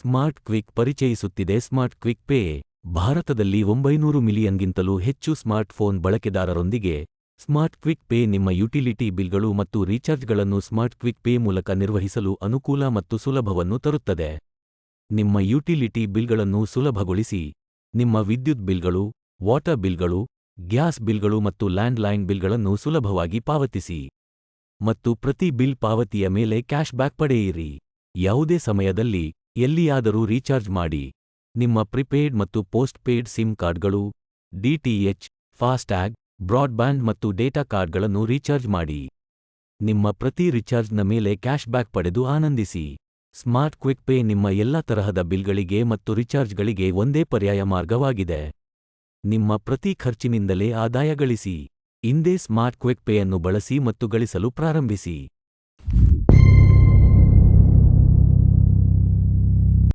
Smart quick ಪರಿಚಯಿಸುತ್ತಿದೆ. Smart quick pay ಭಾರತದಲ್ಲಿ 900 ಮಿಲಿಯನ್ಗಿಂತಲೂ ಹೆಚ್ಚು ಸ್ಮಾರ್ಟ್ ಫೋನ್ ಬಳಕೆದಾರರೊಂದಿಗೆ ಸ್ಮಾರ್ಟ್ ಕ್ವಿಕ್ ಪೇ ನಿಮ್ಮ ಯುಟಿಲಿಟಿ ಬಿಲ್ಗಳು ಮತ್ತು ರೀಚಾರ್ಜ್ಗಳನ್ನು ಸ್ಮಾರ್ಟ್ ಕ್ವಿಕ್ ಪೇ ಮೂಲಕ ನಿರ್ವಹಿಸಲು ಅನುಕೂಲ ಮತ್ತು ಸುಲಭವನ್ನು ತರುತ್ತದೆ. ನಿಮ್ಮ ಯುಟಿಲಿಟಿ ಬಿಲ್ಗಳನ್ನು ಸುಲಭಗೊಳಿಸಿ. ನಿಮ್ಮ ವಿದ್ಯುತ್ ಬಿಲ್ಗಳು, ವಾಟರ್ ಬಿಲ್ಗಳು, ಗ್ಯಾಸ್ ಬಿಲ್ಗಳು ಮತ್ತು ಲ್ಯಾಂಡ್ಲೈನ್ ಬಿಲ್ಗಳನ್ನು ಸುಲಭವಾಗಿ ಪಾವತಿಸಿ. ಮತ್ತು ಪ್ರತಿ ಬಿಲ್ ಪಾವತಿಯ ಮೇಲೆ ಕ್ಯಾಶ್ ಬ್ಯಾಕ್ ಪಡೆಯಿರಿ. ಯಾವುದೇ ಸಮಯದಲ್ಲಿ ಎಲ್ಲಿಯಾದರೂ ರೀಚಾರ್ಜ್ ಮಾಡಿ. ನಿಮ್ಮ ಪ್ರಿಪೇಯ್ಡ್ ಮತ್ತು ಪೋಸ್ಟ್ ಪೇಯ್ಡ್ ಸಿಮ್ ಕಾರ್ಡ್ಗಳು, ಡಿಟಿಎಚ್, ಫಾಸ್ಟ್ಯಾಗ್, ಬ್ರಾಡ್ಬ್ಯಾಂಡ್ ಮತ್ತು ಡೇಟಾ ಕಾರ್ಡ್ಗಳನ್ನು ರೀಚಾರ್ಜ್ ಮಾಡಿ. ನಿಮ್ಮ ಪ್ರತಿ ರೀಚಾರ್ಜ್ನ ಮೇಲೆ ಕ್ಯಾಶ್ ಬ್ಯಾಕ್ ಪಡೆದು ಆನಂದಿಸಿ. ಸ್ಮಾರ್ಟ್ ಕ್ವಿಕ್ ಪೇ ನಿಮ್ಮ ಎಲ್ಲ ತರಹದ ಬಿಲ್ಗಳಿಗೆ ಮತ್ತು ರೀಚಾರ್ಜ್ಗಳಿಗೆ ಒಂದೇ ಪರ್ಯಾಯ ಮಾರ್ಗವಾಗಿದೆ. ನಿಮ್ಮ ಪ್ರತಿ ಖರ್ಚಿನಿಂದಲೇ ಆದಾಯ ಗಳಿಸಿ. ಇಂದೇ ಸ್ಮಾರ್ಟ್ ಕ್ವಿಕ್ ಪೇಯನ್ನು ಬಳಸಿ ಮತ್ತು ಗಳಿಸಲು ಪ್ರಾರಂಭಿಸಿ.